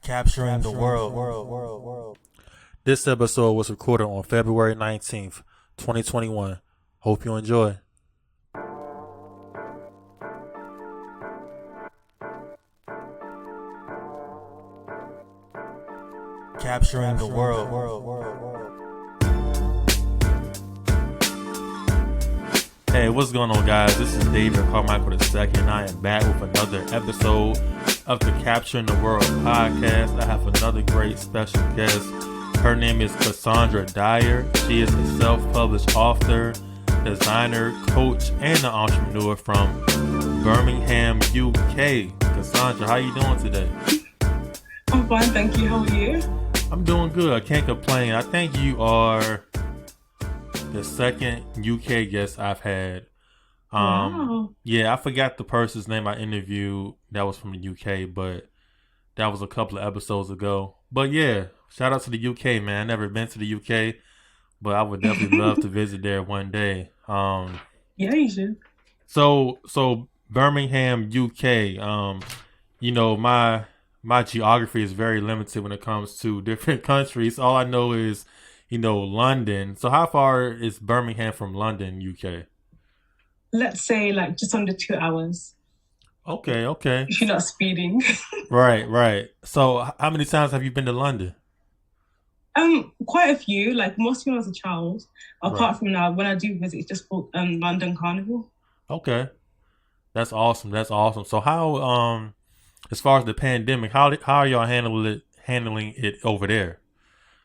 Capturing the world. This episode was recorded on February 19th, 2021. Hope you enjoy. Capturing the world. Hey, what's going on, guys? This is David Carmichael II, and I am back with another episode of the Capturing the World podcast. I have another great special guest. Her name is Cassandra Dyer. She is a self-published author, designer, coach, and an entrepreneur from Birmingham, UK. Cassandra, how you doing today? I'm fine, thank you. How are you? I'm doing good. I can't complain. I think you are the second UK guest I've had. Wow. Yeah, I forgot the person's name I interviewed that was from the UK, but that was a couple of episodes ago. But yeah, shout out to the UK, man. I never been to the UK, but I would definitely love to visit there one day. Yeah, you should. So Birmingham, UK. You know, my geography is very limited when it comes to different countries. All I know is, you know, London. So how far is Birmingham from London, UK? Let's say like just under 2 hours. Okay. If you're not speeding. Right. So how many times have you been to London? Quite a few. Like most when I was a child. Apart Right. from now, when I do visit, it's just for London Carnival. Okay. That's awesome. So how as far as the pandemic, how are y'all handling it over there?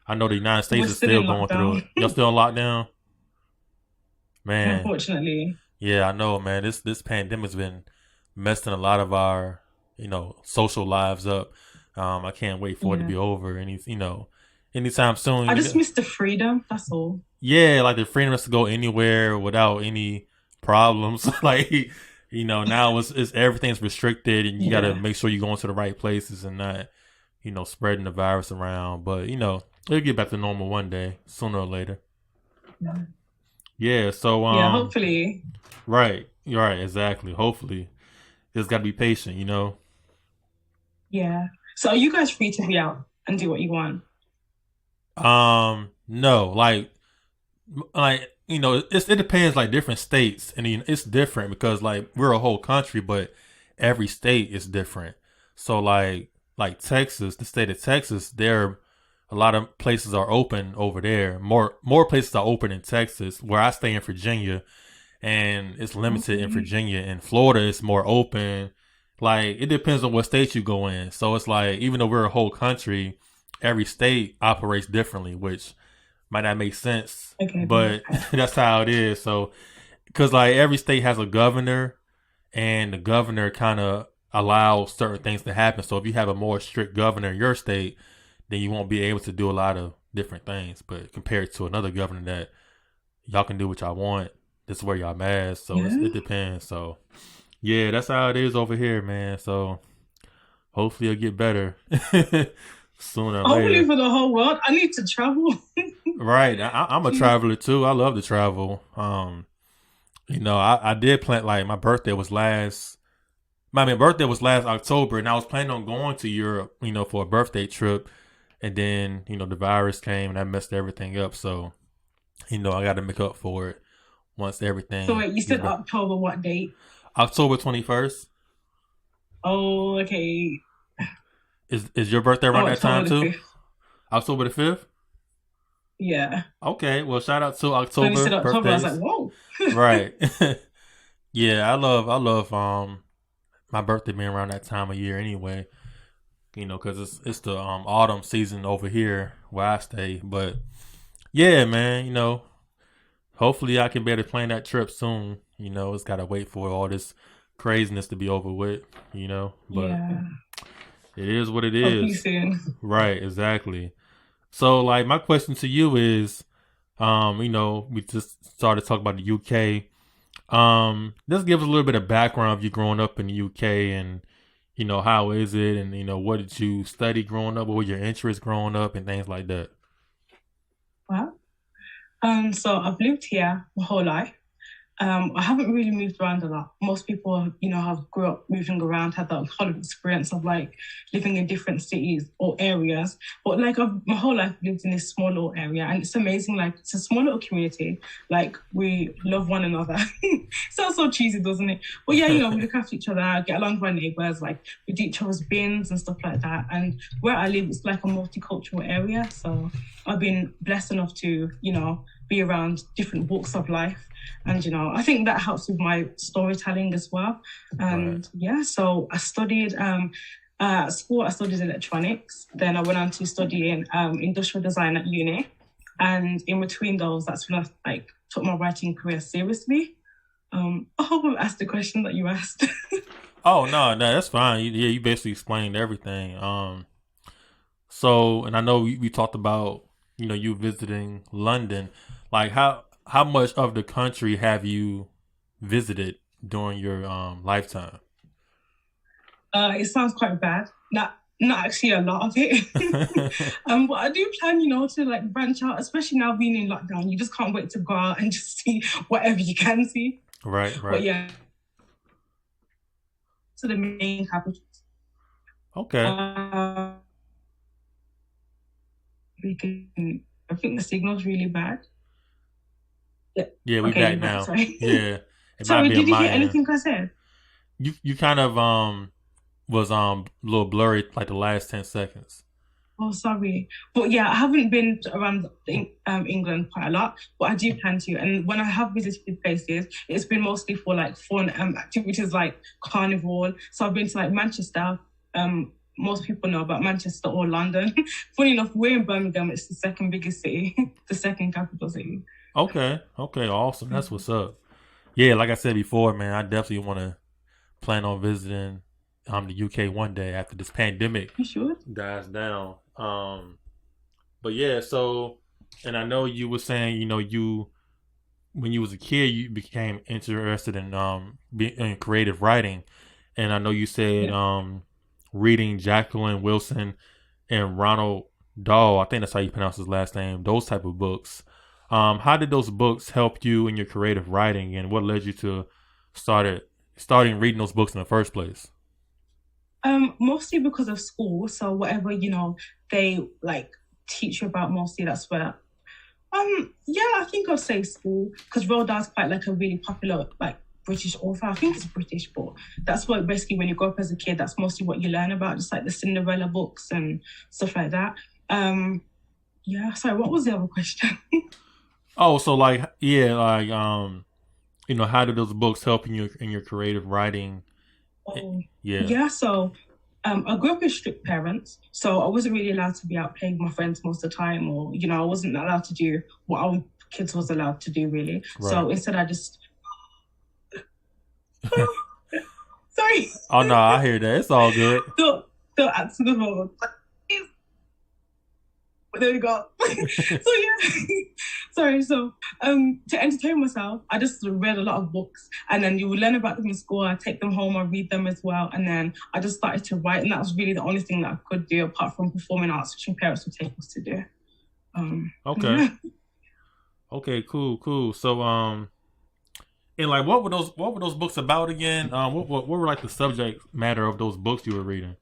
I know the United States We're is still still in going through lockdown. it. Y'all still in lockdown? Man. Unfortunately. Yeah, I know, man. This pandemic's been messing a lot of our, you know, social lives up. I can't wait for it to Yeah. be over. Anytime soon. I just miss the freedom, that's all. Yeah, like the freedom to go anywhere without any problems. Like, you know, now it's everything's restricted, and you got to Yeah. make sure you're going to the right places and not, you know, spreading the virus around. But you know, it'll get back to normal one day, sooner or later. Yeah. Yeah. So Yeah, hopefully. right, you're right, exactly. Hopefully, just got to be patient, you know. Yeah. So are you guys free to be out and do what you want? No, like you know, it depends. Like different states, and it's different because like we're a whole country, but every state is different. So like Texas, the state of Texas, there a lot of places are open over there. More places are open in Texas, where I stay in Virginia, and it's limited in Okay. Virginia. In Florida, it's more open. Like it depends on what state you go in. So it's like even though we're a whole country, every state operates differently, which might not make sense, Okay. but that's how it is. So, because like every state has a governor, and the governor kind of allows certain things to happen. So if you have a more strict governor in your state, then you won't be able to do a lot of different things. But compared to another governor that y'all can do what y'all want, this is where y'all mask. So Yeah. it depends. So yeah, that's how it is over here, man. So hopefully it'll get better sooner or Hopefully later. for the whole world. I need to travel. Right. I'm a traveler too. I love to travel. You know, I did plan, like my birthday was last October, and I was planning on going to Europe, you know, for a birthday trip, and then, you know, the virus came and that messed everything up. So, you know, I got to make up for it once everything So wait, you gets said back. October what date? October 21st. Oh, okay. Is your birthday around Oh, that time October the too? 5th. October the 5th? Yeah. Okay. Well, shout out to When you said October October, I was like, birthdays. whoa. Right. Yeah, I love my birthday being around that time of year anyway. You know, because it's the autumn season over here where I stay. But yeah, man, you know, hopefully I can be able to plan that trip soon. You know, it's got to wait for all this craziness to be over with, you know, but Yeah. it is what it Hopefully is. soon. Right, exactly. So like my question to you is, you know, we just started talking about the UK. Just give us a little bit of background of you growing up in the UK, and you know, how is it, and you know, what did you study growing up, what were your interests growing up, and things like that. Wow. So I've lived here my whole life. I haven't really moved around a lot. Most people, have grew up moving around, had that whole experience of like living in different cities or areas. But like my whole life lived in this small little area, and it's amazing. Like it's a small little community. Like we love one another. Sounds so cheesy, doesn't it? But yeah, we look after each other, get along with our neighbors, like we do each other's bins and stuff like that. And where I live, it's like a multicultural area, so I've been blessed enough to, be around different walks of life. And, I think that helps with my storytelling as well. And Right. yeah, so I studied, at school, I studied electronics. Then I went on to studying industrial design at uni. And in between those, that's when I like took my writing career seriously. I hope I've asked the question that you asked. Oh no, no, that's fine. Yeah, you basically explained everything. So and I know we talked about you visiting London. Like how much of the country have you visited during your lifetime? It sounds quite bad. Not actually a lot of it. But I do plan, to like branch out, especially now being in lockdown. You just can't wait to go out and just see whatever you can see. Right, But right. yeah, to the main capital. Okay. Uh, we can, I think the signal's really bad. Yeah. Yeah, we Okay, back you're back. now. Sorry. Yeah, it might Sorry, be on did you my hear end. anything I said? You kind of was a little blurry like the last 10 seconds. Oh, sorry. But yeah, I haven't been around England quite a lot, but I do plan to. And when I have visited places, it's been mostly for like fun activities like carnival. So I've been to like Manchester. Most people know about Manchester or London. Funny enough, we're in Birmingham. It's the second biggest city, the second capital city. Okay, okay, awesome. That's what's up. Yeah, like I said before, man, I definitely want to plan on visiting the UK one day after this pandemic You should. dies down. But yeah, so and I know you were saying, you when you was a kid, you became interested in in creative writing, and I know you said Yeah. reading Jacqueline Wilson and Ronald Dahl. I think that's how you pronounce his last name. Those type of books. How did those books help you in your creative writing, and what led you to starting reading those books in the first place? Mostly because of school. So whatever, they like teach you about mostly that's where yeah, I think I'd say school because Roald Dahl's quite like a really popular like British author. I think it's British, but that's what basically when you grow up as a kid, that's mostly what you learn about, just like the Cinderella books and stuff like that. Um, yeah, sorry, what was the other question? Oh, so like yeah, like how did those books help in your creative writing? Eh, Oh, Yeah, yeah, so I grew up with strict parents, so I wasn't really allowed to be out playing with my friends most of the time, or I wasn't allowed to do what our kids was allowed to do really. right. So instead, I just sorry, Oh no, I hear that. It's all good. don't answer the phone. There we go. So yeah, sorry. So to entertain myself, I just read a lot of books, and then you would learn about them in school. I take them home, I read them as well, and then I just started to write, and that was really the only thing that I could do apart from performing arts, which my parents would take us to do. Okay. Yeah. Okay, cool, cool. So and like what were those books about again? What were like the subject matter of those books you were reading?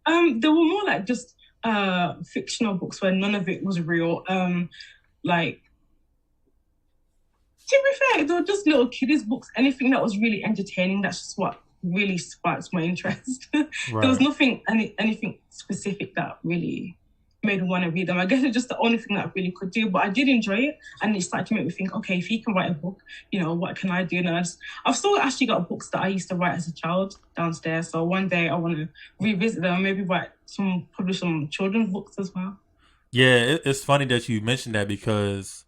They were more like just fictional books where none of it was real. Like to be fair, they were just little kiddies books. Anything that was really entertaining, that's just what really sparked my interest. There was Right. nothing, anything specific that really made me want to read them. I guess it's just the only thing that I really could do, but I did enjoy it. And it started to make me think, okay, if he can write a book, what can I do? And I've still actually got books that I used to write as a child downstairs. So one day I want to revisit them, and maybe publish some children's books as well. Yeah, it's funny that you mentioned that because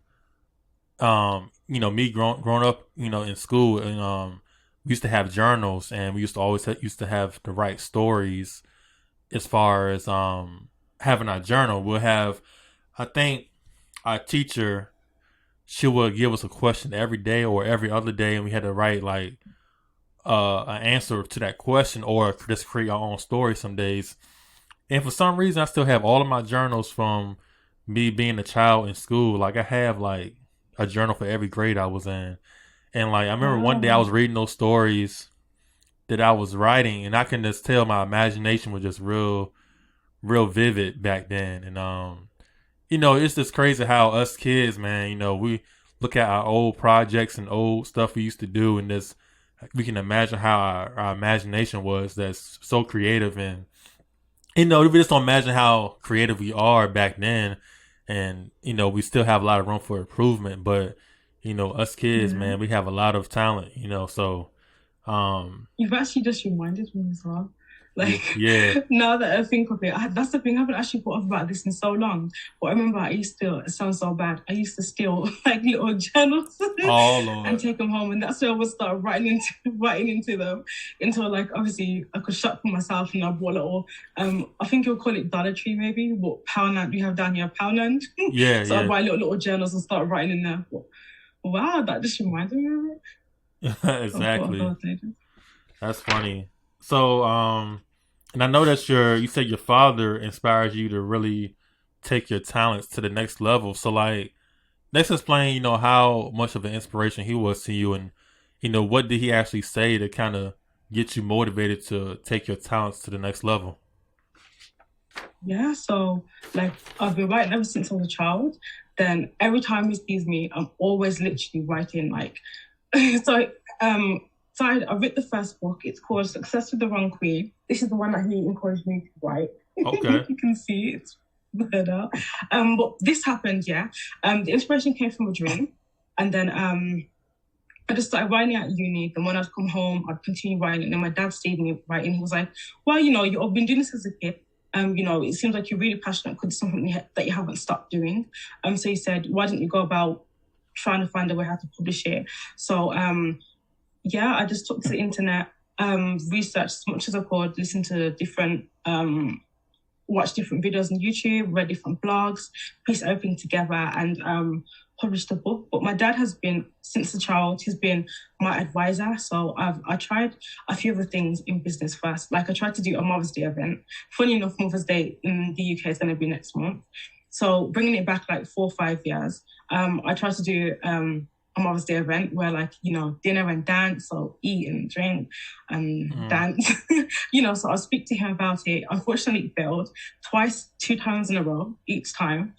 me growing up, in school, and we used to have journals, and we used to always used to have to write stories. As far as having our journal, we'll have, I think, our teacher, she would give us a question every day or every other day, and we had to write like an answer to that question or just create our own story some days. And for some reason, I still have all of my journals from me being a child in school. Like I have like a journal for every grade I was in. And like I remember one day I Wow. was reading those stories that I was writing, and I can just tell my imagination was just real vivid back then. And it's just crazy how us kids, man, we look at our old projects and old stuff we used to do, and this we can imagine how our imagination was. That's so creative, and we just don't imagine how creative we are back then. And we still have a lot of room for improvement, but us kids, Yeah. man, we have a lot of talent. So You've actually just reminded me as well. Like, yeah, now that I think of it, that's the thing. I haven't actually thought about this in so long. But I remember I used to, it sounds so bad, I used to steal like little journals oh and Lord, take them home. And that's where I would start writing into them until, like, obviously I could shop for myself, and I bought little, I think you'll call it Dollar Tree maybe, what Poundland we have down here, Poundland. yeah, So I yeah, buy little journals and start writing in there. But, wow, that just reminded me of it. I thought exactly. about it. That's funny. So, and I know that you said your father inspires you to really take your talents to the next level. So, like, let's explain, how much of an inspiration he was to you, and what did he actually say to kind of get you motivated to take your talents to the next level? Yeah, so like I've been writing ever since I was a child. Then every time he sees me, I'm always literally writing like so I wrote the first book. It's called Success with the Wrong Queen. This is the one that he encouraged me to write. Okay. You can see it's better. But this happened, yeah. The inspiration came from a dream. And then I just started writing at uni. Then when I'd come home, I'd continue writing. And then my dad stayed me writing. He was like, well, you've been doing this as a kid. It seems like you're really passionate because it's something that you haven't stopped doing. So he said, why don't you go about trying to find a way how to publish it? So, yeah, I just took to the internet, researched as much as I could, listened to different, watched different videos on YouTube, read different blogs, pieced everything together, and published a book. But my dad has been, since a child, he's been my advisor. So I tried a few other things in business first. Like I tried to do a Mother's Day event. Funny enough, Mother's Day in the UK is going to be next month. So bringing it back like 4 or 5 years, I tried to do a Mother's Day event where dinner and dance, so eat and drink and dance, so I'll speak to him about it. Unfortunately, it failed twice, 2 times in a row. Each time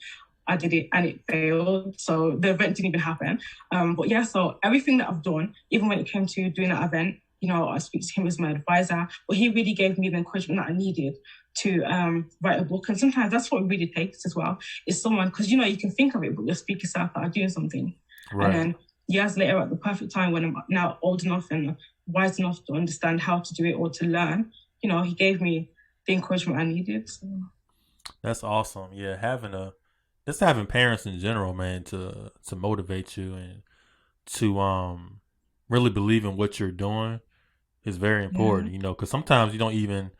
I did it and it failed. So the event didn't even happen. But yeah, so everything that I've done, even when it came to doing that event, I speak to him as my advisor, but he really gave me the encouragement that I needed to write a book. And sometimes that's what it really takes as well, is someone, because you can think of it, but you'll speak yourself out doing something. Right. And then years later, at the perfect time when I'm now old enough and wise enough to understand how to do it or to learn, he gave me the encouragement I needed. So. That's awesome. Yeah, having parents in general, man, to motivate you and to really believe in what you're doing is very important. Because sometimes you don't even,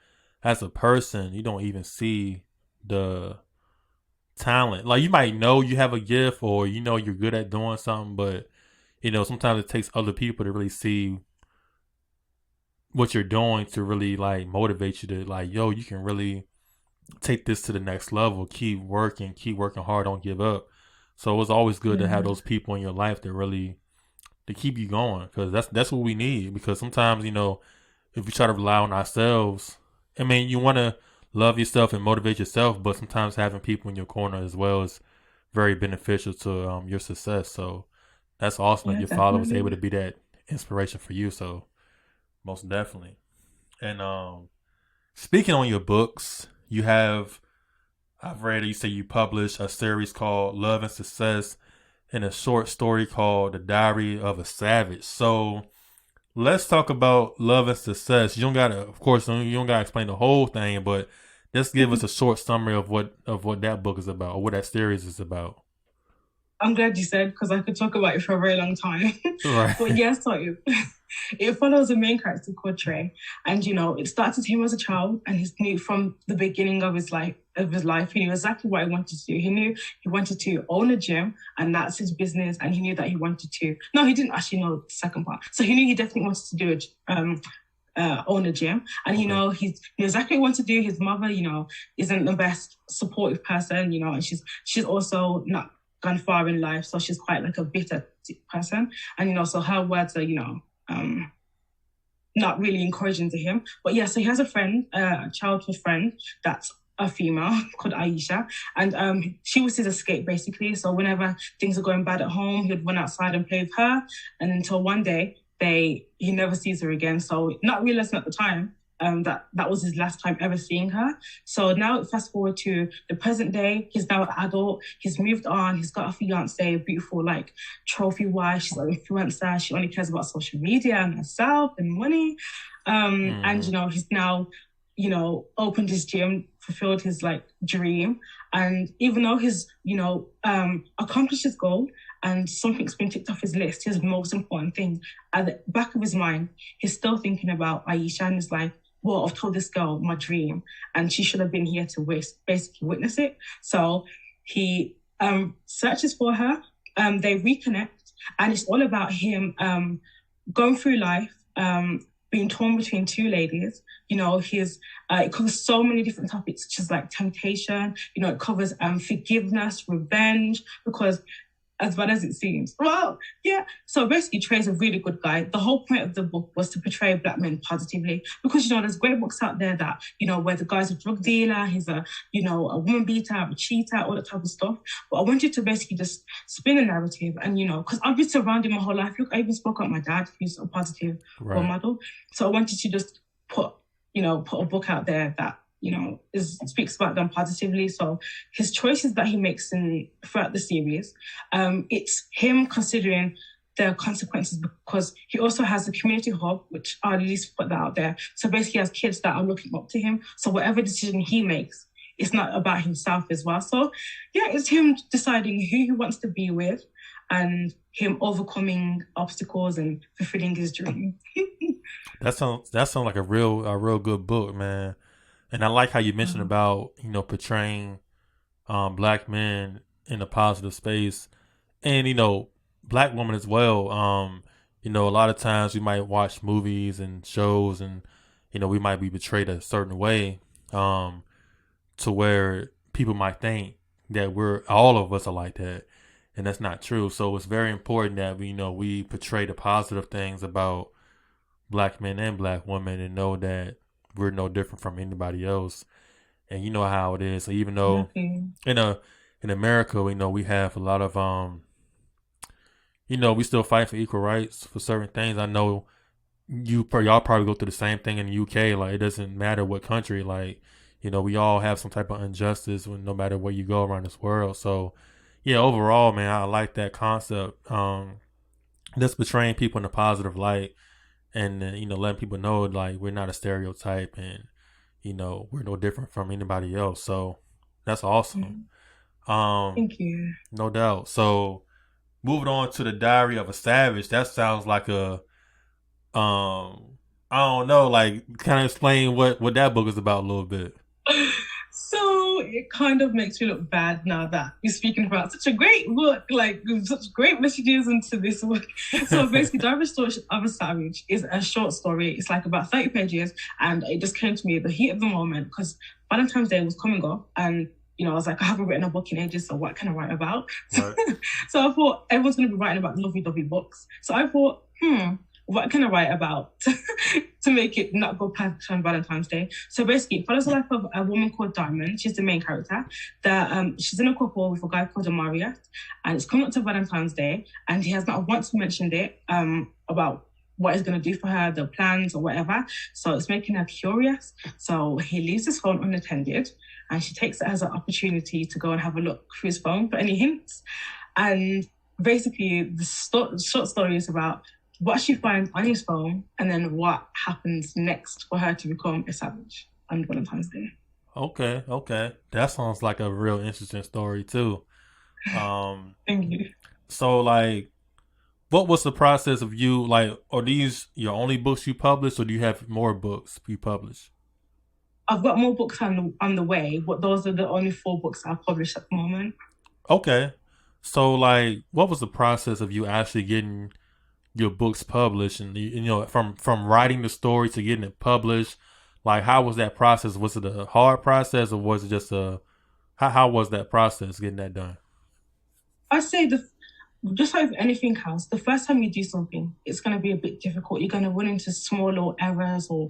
as a person, you don't even see the talent. Like you might know you have a gift or you're good at doing something, but sometimes it takes other people to really see what you're doing to really like motivate you to like, yo, you can really take this to the next level. Keep working hard, don't give up. So it's always good to have those people in your life that really to keep you going, because that's what we need. Because sometimes if we try to rely on ourselves, I mean, you want to love yourself and motivate yourself, but sometimes having people in your corner as well is very beneficial to your success. So that's awesome that your father was able to be that inspiration for you. So most definitely. And speaking on your books, I've read it, you say you published a series called Love and Success and a short story called The Diary of a Savage. So let's talk about Love and Success. You don't gotta explain the whole thing, but just give us a short summary of what that book is about, or what that series is about. I'm glad you said, because I could talk about it for a very long time. Right. But yeah, so it follows a main character called Trey, and it started him as a child, and he knew from the beginning of his life. He knew exactly what he wanted to do. He knew he wanted to own a gym, and that's his business. And he knew that he wanted to. No, he didn't actually know the second part. So he knew he definitely wanted to do own a gym, and he knew exactly what he wanted to do. His mother, isn't the best supportive person, and she's also not gone far in life, so she's quite like a bitter person, and so her words are not really encouraging to him. But yeah, so he has a friend, a childhood friend that's a female called Aisha, and she was his escape basically. So whenever things are going bad at home, he'd run outside and play with her, and until one day he never sees her again. So not realizing at the time that was his last time ever seeing her. So now fast forward to the present day, he's now an adult, he's moved on, he's got a fiance, a beautiful like trophy wife, she's an influencer, she only cares about social media and herself and money. And he's now opened his gym, fulfilled his like dream, and even though he's accomplished his goal and something's been ticked off his list, his most important thing at the back of his mind, he's still thinking about Aisha, and he's like, well, I've told this girl my dream and she should have been here to basically witness it. So he searches for her, they reconnect, and it's all about him going through life, being torn between two ladies. It covers so many different topics, such as like temptation, it covers forgiveness, revenge, because as bad as it seems. Well, yeah. So basically, Trey's a really good guy. The whole point of the book was to portray Black men positively, because there's great books out there that where the guy's a drug dealer, he's a a woman beater, a cheater, all that type of stuff. But I wanted to basically just spin a narrative, and because I've been surrounded my whole life. Look, I even spoke about my dad, who's a positive role model. So I wanted to just put a book out there that speaks about them positively. So his choices that he makes throughout the series, it's him considering the consequences, because he also has a community hub, which I'll at least put that out there. So basically he has kids that are looking up to him. So whatever decision he makes, it's not about himself as well. So yeah, it's him deciding who he wants to be with and him overcoming obstacles and fulfilling his dream. That sounds like a real good book, man. And I like how you mentioned about, portraying Black men in a positive space, and, Black women as well. A lot of times we might watch movies and shows and, we might be portrayed a certain way to where people might think that all of us are like that. And that's not true. So it's very important that we portray the positive things about Black men and Black women, and know that we're no different from anybody else. And you know how it is. So even though in America, we have a lot of we still fight for equal rights for certain things. I know y'all probably go through the same thing in the UK. Like, it doesn't matter what country. Like, we all have some type of injustice no matter where you go around this world. So yeah, overall, man, I like that concept. Just portraying people in a positive light. And, letting people know, like, we're not a stereotype, and, we're no different from anybody else. So that's awesome. Thank you. No doubt. So moving on to The Diary of a Savage, that sounds like I don't know, like, kind of explain what that book is about a little bit. So it kind of makes me look bad now that you're speaking about such a great book, like such great messages into this book. So basically, Diary of a Savage is a short story. It's like about 30 pages, and it just came to me at the heat of the moment because Valentine's Day was coming up, and I was like, I haven't written a book in ages, so what can I write about? Right. So I thought everyone's going to be writing about lovey-dovey books. So I thought, what can I write about to make it not go past Valentine's Day? So basically, it follows the life of a woman called Diamond. She's the main character. She's in a couple with a guy called Amaria, and it's coming up to Valentine's Day, and he has not once mentioned it about what he's going to do for her, the plans or whatever. So it's making her curious. So he leaves his phone unattended, and she takes it as an opportunity to go and have a look through his phone for any hints. And basically, the short story is about what she finds on his phone, and then what happens next for her to become a savage on Valentine's Day. Okay. That sounds like a real interesting story too. Thank you. So, like, what was the process of you, like, are these your only books you publish, or do you have more books you publish? I've got more books on the way, but those are the only 4 books I've published at the moment. Okay. So, like, what was the process of you actually getting your books published, and from writing the story to getting it published? Like, how was that process? Was it a hard process, or was it just how was that process getting that done? I'd say just like anything else, the first time you do something, it's going to be a bit difficult. You're going to run into small little errors or,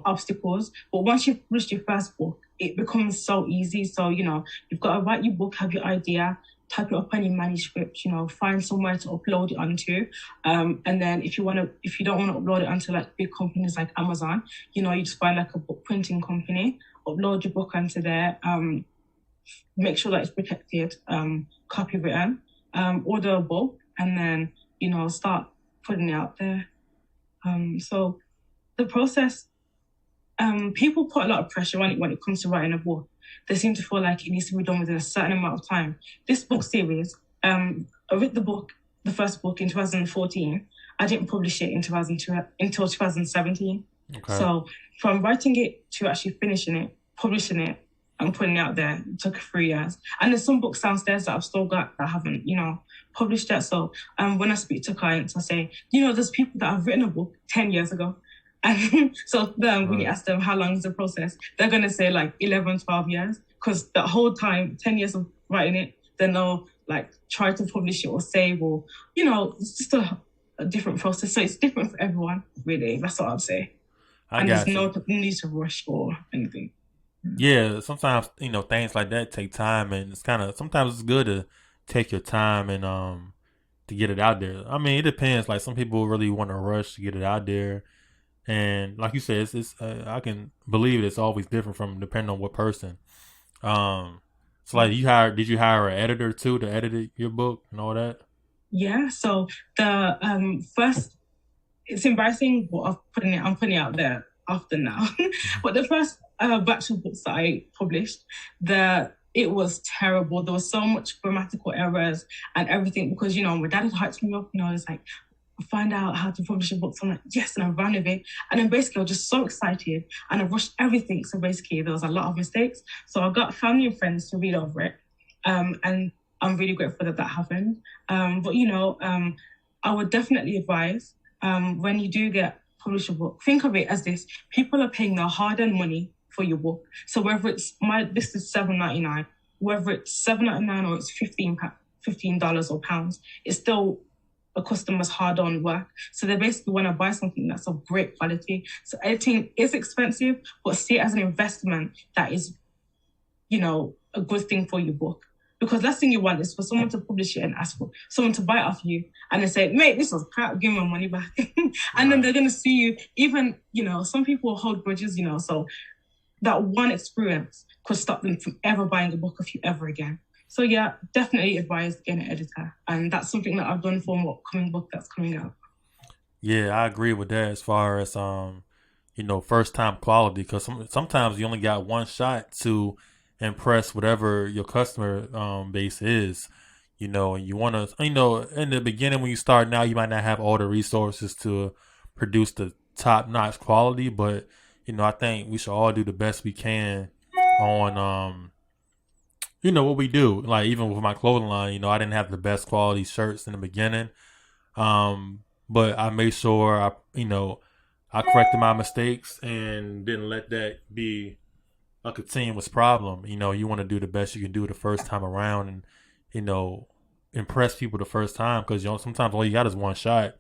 obstacles. But once you've published your first book, it becomes so easy. So, you've got to write your book, have your idea, type it up on your manuscript, find somewhere to upload it onto. And then if you don't want to upload it onto like big companies like Amazon, you just find like a book printing company, upload your book onto there, make sure that it's protected, copywritten, order a book, and then, start putting it out there. So the process, people put a lot of pressure on it when it comes to writing a book. They seem to feel like it needs to be done within a certain amount of time. This book series, I wrote the first book in 2014. I didn't publish it until 2017. Okay. So from writing it to actually finishing it, publishing it, and putting it out there, it took 3 years. And there's some books downstairs that I've still got that I haven't, published yet. So when I speak to clients, I say, there's people that have written a book 10 years ago. And so then when you ask them how long is the process, they're going to say like 11, 12 years. Because the whole time, 10 years of writing it, then they'll like try to publish it or save or, it's just a different process. So it's different for everyone, really. That's what I'd say. And there's no need to rush or anything. Yeah, sometimes, things like that take time, and it's sometimes it's good to take your time and to get it out there. I mean, it depends. Like some people really want to rush to get it out there. And like you said, it's I can believe it's always different from depending on what person. So like did you hire an editor too to edit your book and all that? Yeah. So the first, it's embarrassing what I'm putting it out there often now. But the first batch of books that I published, it was terrible. There was so much grammatical errors and everything because, my dad had hyped me up, I was like, find out how to publish a book. So I'm like, yes, and I ran with it. And then basically I was just so excited and I rushed everything. So basically there was a lot of mistakes. So I got family and friends to read over it. And I'm really grateful that happened. But I would definitely advise when you do publish a book, think of it as this. People are paying their hard-earned money for your book. So whether this is $7.99, whether it's $7.99 or it's $15 or pounds, it's still a customer's hard-earned work. So they basically want to buy something that's of great quality. So editing is expensive, but see it as an investment that is, a good thing for your book. Because last thing you want is for someone to publish it and ask for someone to buy it off you and they say, mate, this was crap, give me my money back. And then they're going to sue you. Even, some people hold grudges, so that one experience could stop them from ever buying a book of you ever again. So yeah, definitely advise getting an editor. And that's something that I've done for an upcoming book that's coming out. Yeah, I agree with that as far as, first time quality, because sometimes you only got one shot to impress whatever your customer base is, and you want to, in the beginning when you start now, you might not have all the resources to produce the top notch quality, but, I think we should all do the best we can on, what we do. Like even with my clothing line, I didn't have the best quality shirts in the beginning. But I made sure I corrected my mistakes and didn't let that be a continuous problem. You want to do the best you can do the first time around and, impress people the first time because, sometimes all you got is one shot.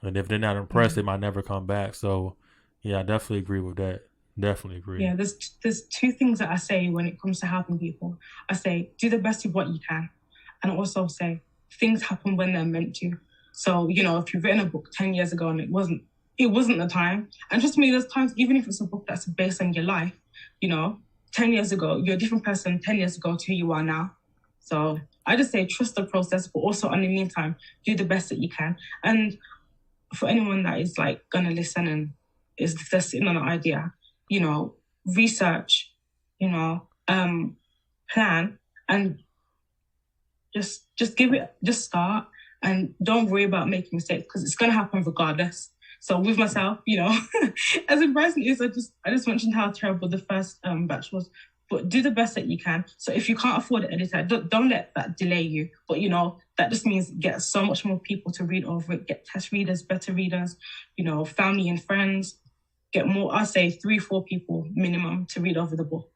And if they're not impressed, they might never come back. So, yeah, I definitely agree with that. Definitely agree. Yeah, there's two things that I say when it comes to helping people. I say, do the best with what you can. And I also say, things happen when they're meant to. So, if you've written a book 10 years ago and it wasn't the time. And trust me, there's times, even if it's a book that's based on your life, 10 years ago, you're a different person 10 years ago to who you are now. So I just say trust the process, but also in the meantime, do the best that you can. And for anyone that is like going to listen and is just sitting on an idea, research, plan and just start and don't worry about making mistakes because it's going to happen regardless. So with myself, as embarrassing as I just mentioned how terrible the first batch was, but do the best that you can. So if you can't afford an editor, don't let that delay you. But, that just means get so much more people to read over it, get test readers, better readers, family and friends, get more, I say 3-4 people minimum to read over the book.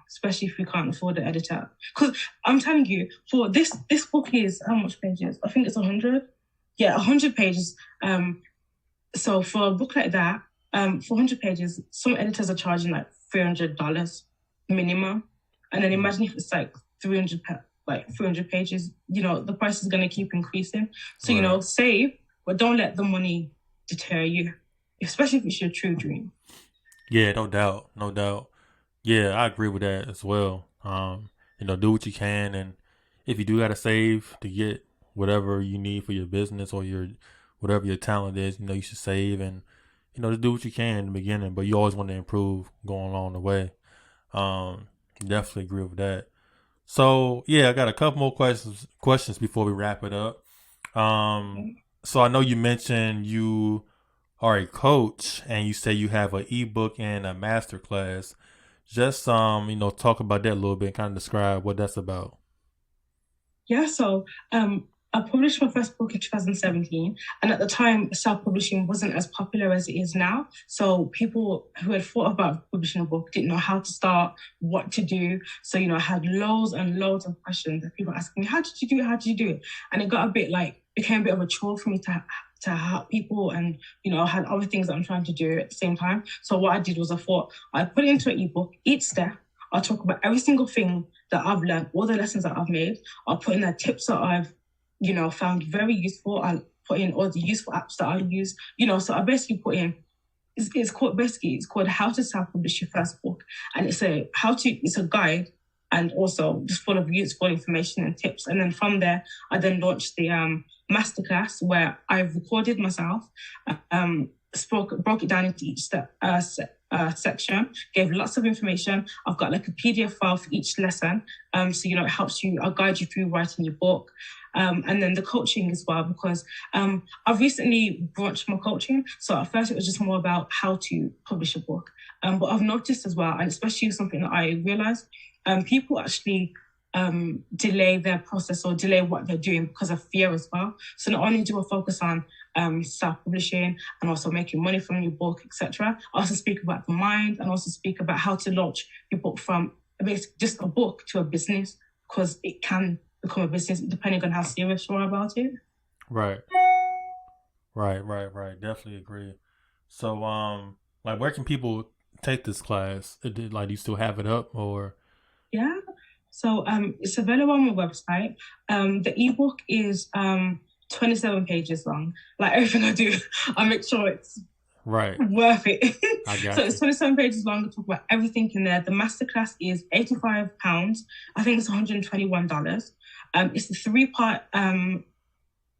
especially if we can't afford the editor. Because I'm telling you, for this book is how much pages? I think it's 100. Yeah, 100 pages. So for a book like that, for 100 pages, some editors are charging like $300 minimum. And then imagine if it's like 300 pages, the price is going to keep increasing. So, Right. Save, but don't let the money deter you, especially if it's your true dream. Yeah, no doubt, no doubt. Yeah, I agree with that as well. Do what you can, and if you do gotta save to get whatever you need for your business or your whatever your talent is, you should save and to do what you can in the beginning. But you always want to improve going along the way. Definitely agree with that. So yeah, I got a couple more questions before we wrap it up. So I know you mentioned you are a coach and you say you have an ebook and a master class. Just talk about that a little bit and kind of describe what that's about. Yeah, so I published my first book in 2017, and at the time, self-publishing wasn't as popular as it is now. So people who had thought about publishing a book didn't know how to start, what to do. So, I had loads and loads of questions that people asking me, how did you do it? How did you do it? And it became a bit of a chore for me to help people, and I had other things that I'm trying to do at the same time. So what I did was I thought I'd put it into an ebook. Each step, I'll talk about every single thing that I've learned, all the lessons that I've made. I'll put in the tips that I've found very useful. I'll put in all the useful apps that I use. So I basically put in. It's called How to Self-Publish Your First Book, and it's a guide, and also just full of useful information and tips. And then from there, I then launched the masterclass where I recorded myself, broke it down into each section, gave lots of information. I've got like a PDF file for each lesson. So, it helps you, I'll guide you through writing your book. And then the coaching as well, because I've recently branched my coaching. So at first it was just more about how to publish a book. But I've noticed as well, and especially something that I realized, people actually delay their process or delay what they're doing because of fear as well. So not only do I focus on self-publishing and also making money from your book, etc., I also speak about the mind and also speak about how to launch your book from basically just a book to a business, because it can become a business depending on how serious you are about it. Right. Definitely agree. So, where can people take this class? Do you still have it up or? Yeah. So, it's available on my website. The ebook is 27 pages long. Like everything I do, I make sure it's worth it. I got So it's 27 pages long. I talk about everything in there. The masterclass is £85. I think it's $121. It's a 3-part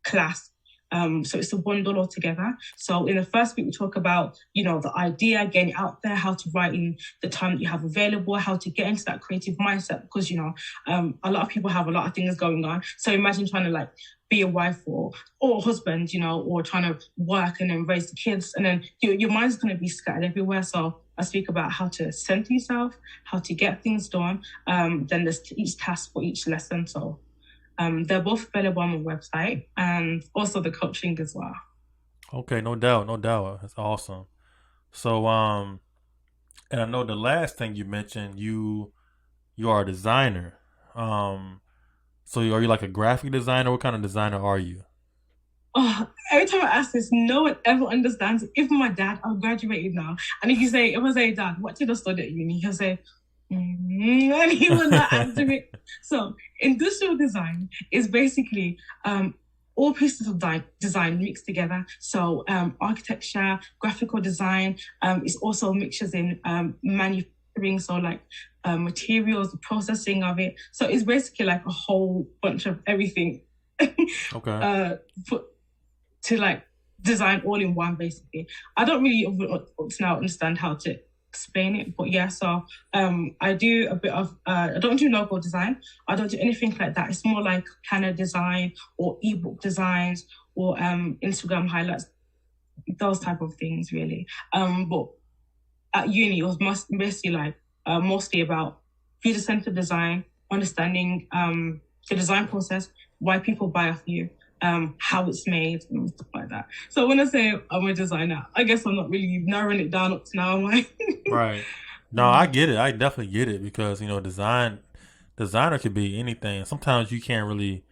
class. So it's a bundle altogether. So in the first week, we talk about, the idea, getting it out there, how to write in the time that you have available, how to get into that creative mindset, because, a lot of people have a lot of things going on. So imagine trying to be a wife or husband, or trying to work and then raise the kids. And then your mind's going to be scattered everywhere. So I speak about how to center yourself, how to get things done. Then there's each task for each lesson. So they're both available on my website, and also the coaching as well. Okay, no doubt. That's awesome. So, and I know the last thing you mentioned, you are a designer. So are you like a graphic designer? What kind of designer are you? Oh, every time I ask this, no one ever understands it. Even my dad, I'm graduated now, and if I say, Dad, what did I study at uni? He'll say, and he will not answer it. So industrial design is basically all pieces of design mixed together. So architecture, graphical design, is also mixtures in manufacturing, so materials, the processing of it. So it's basically like a whole bunch of everything. Okay. To design all in one, basically. I don't really up to now understand how to explain it, but yeah, so I do a bit of I don't do logo design, I don't do anything like that. It's more like planner design or ebook designs or Instagram highlights, those type of things really. But at uni it was basically mostly about user-centered design, understanding the design process, why people buy off you, how it's made and stuff like that. So when I say I'm a designer, I guess I'm not really narrowing it down up to now, am I? Right. No, I get it. I definitely get it because designer could be anything. Sometimes you can't really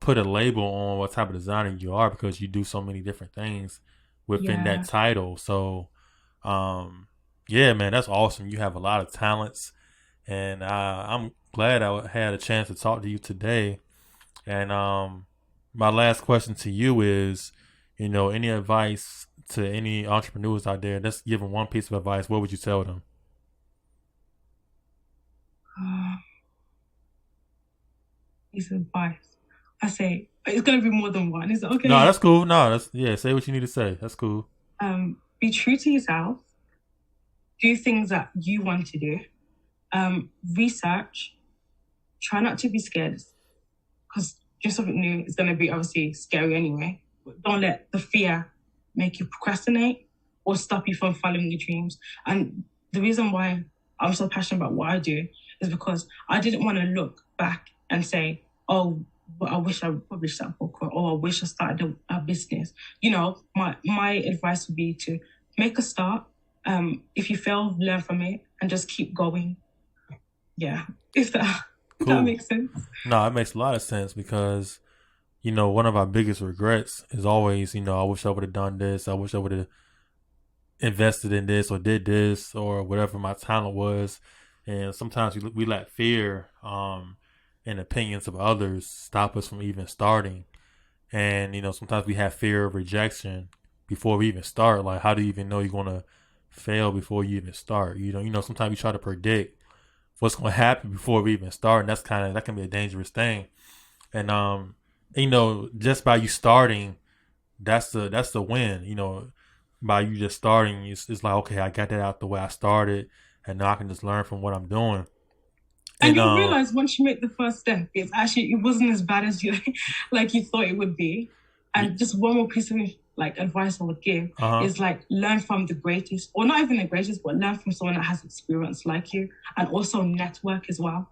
put a label on what type of designer you are because you do so many different things within that Yeah. title. So, um, yeah, man, that's awesome. You have a lot of talents, and I'm glad I had a chance to talk to you today. And my last question to you is, any advice to any entrepreneurs out there? Let's give them one piece of advice. What would you tell them? Uh, Piece of advice. I say it's gonna be more than one. Is it No, okay? that's cool. No, that's yeah. Say what you need to say. That's cool. Be true to yourself. Do things that you want to do. Research. Try not to be scared because just something new is gonna be obviously scary anyway. But don't let the fear make you procrastinate or stop you from following your dreams. And the reason why I'm so passionate about what I do is because I didn't want to look back and say, oh, but I wish I published that book or I wish I started a business. My advice would be to make a start. If you fail, learn from it and just keep going. Yeah. If that if that Cool. makes sense. No, it makes a lot of sense because one of our biggest regrets is always, I wish I would have done this. I wish I would have invested in this or did this or whatever my talent was. And sometimes we let fear and opinions of others stop us from even starting. And, sometimes we have fear of rejection before we even start. Like, how do you even know you're going to fail before you even start? Sometimes we try to predict what's going to happen before we even start. And that can be a dangerous thing. And, just by you starting, that's the win, by you just starting, it's like, okay, I got that out the way I started, and now I can just learn from what I'm doing. And And you'll realize once you make the first step, it wasn't as bad as you like you thought it would be. And just one more piece of advice I would give uh-huh, is learn from the greatest, or not even the greatest, but learn from someone that has experience like you, and also network as well.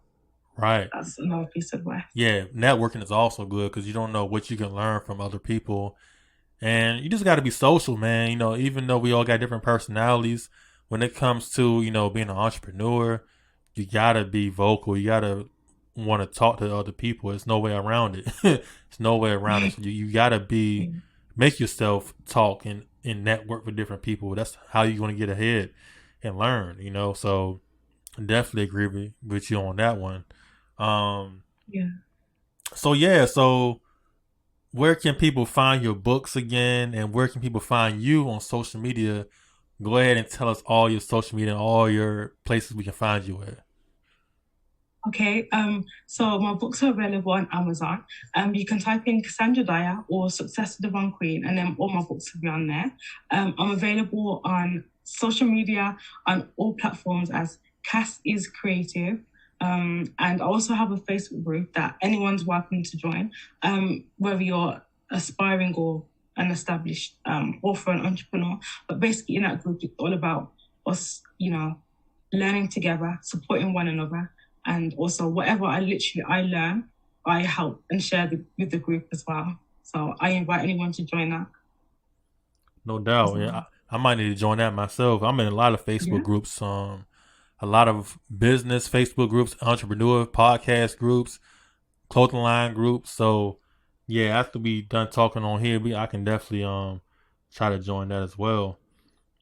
right. That's another piece of advice. Yeah, networking is also good because you don't know what you can learn from other people. And you just got to be social, man. Even though we all got different personalities, when it comes to, being an entrepreneur, you got to be vocal. You got to want to talk to other people. There's no way around it. There's no way around it. So you got to make yourself talk and network with different people. That's how you're going to get ahead and learn, So I definitely agree with you on that one. Yeah. So where can people find your books again, and where can people find you on social media? Go ahead and tell us all your social media and all your places we can find you at. Okay, so my books are available on Amazon. You can type in Cassandra Dyer or Success to Divine Queen, and then all my books will be on there. I'm available on social media on all platforms as Cass is Creative. And I also have a Facebook group that anyone's welcome to join, whether you're aspiring or an established author and entrepreneur. But basically, in that group, it's all about us, learning together, supporting one another, and also whatever I learn, I help and share with the group as well. So I invite anyone to join that No as doubt. well. Yeah, I might need to join that myself. I'm in a lot of Facebook Yeah. groups. A lot of business Facebook groups, entrepreneur podcast groups, clothing line groups. So yeah, after we done talking on here, I can definitely try to join that as well.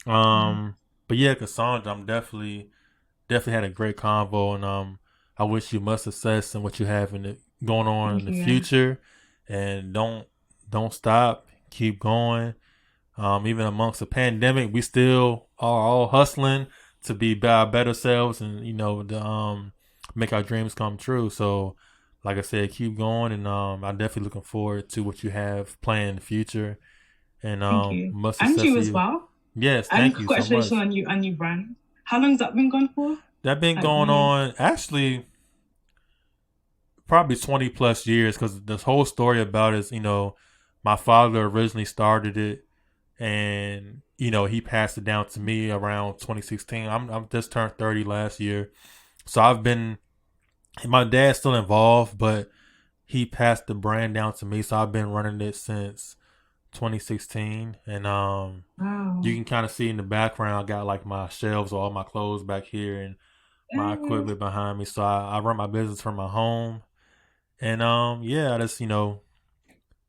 Yeah. But yeah, Cassandra, I'm definitely had a great convo, and I wish you much success in what you have going on in Thank the you. Yeah. future, and don't stop, keep going. Even amongst the pandemic, we still are all hustling to be our better selves, and to make our dreams come true. So, like I said, keep going, and I'm definitely looking forward to what you have planned in the future, and Thank you. much And success you to as you. well. Yes, And thank you so congratulations much. on your brand. How long has that been gone for? That been Like going 1 year? on actually probably 20 plus years because this whole story about it is, my father originally started it, and he passed it down to me around 2016. I'm just turned 30 last year, so my dad's still involved, but he passed the brand down to me, so I've been running it since 2016, and Wow. you can kind of see in the background, I got like my shelves, all my clothes back here, and my equipment behind me. So I run my business from my home, and yeah, that's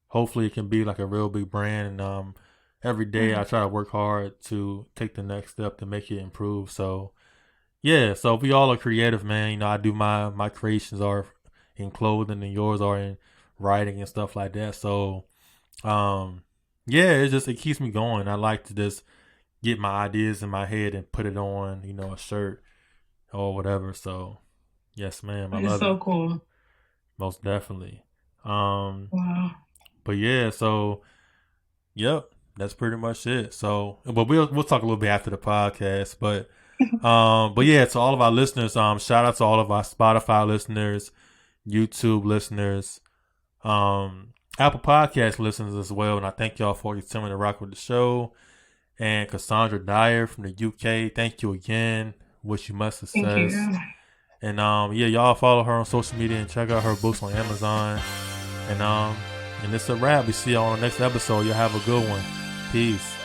hopefully it can be like a real big brand, and every day I try to work hard to take the next step to make it improve. So yeah, so we all are creative, man. I do my creations are in clothing, and yours are in writing and stuff like that. So yeah, it keeps me going. I like to just get my ideas in my head and put it on, a shirt or whatever. So yes, ma'am, I It's love so it. cool. Most definitely. Wow. But yeah, so yep, that's pretty much it. So, but we'll talk a little bit after the podcast. But yeah, to all of our listeners, shout out to all of our Spotify listeners, YouTube listeners, Apple Podcast listeners as well. And I thank y'all for continuing to rock with the show. And Cassandra Dyer from the UK, thank you again. Wish you much Thank success. you. And yeah, y'all follow her on social media and check out her books on Amazon. And it's a wrap. We see y'all on the next episode. Y'all have a good one. Peace.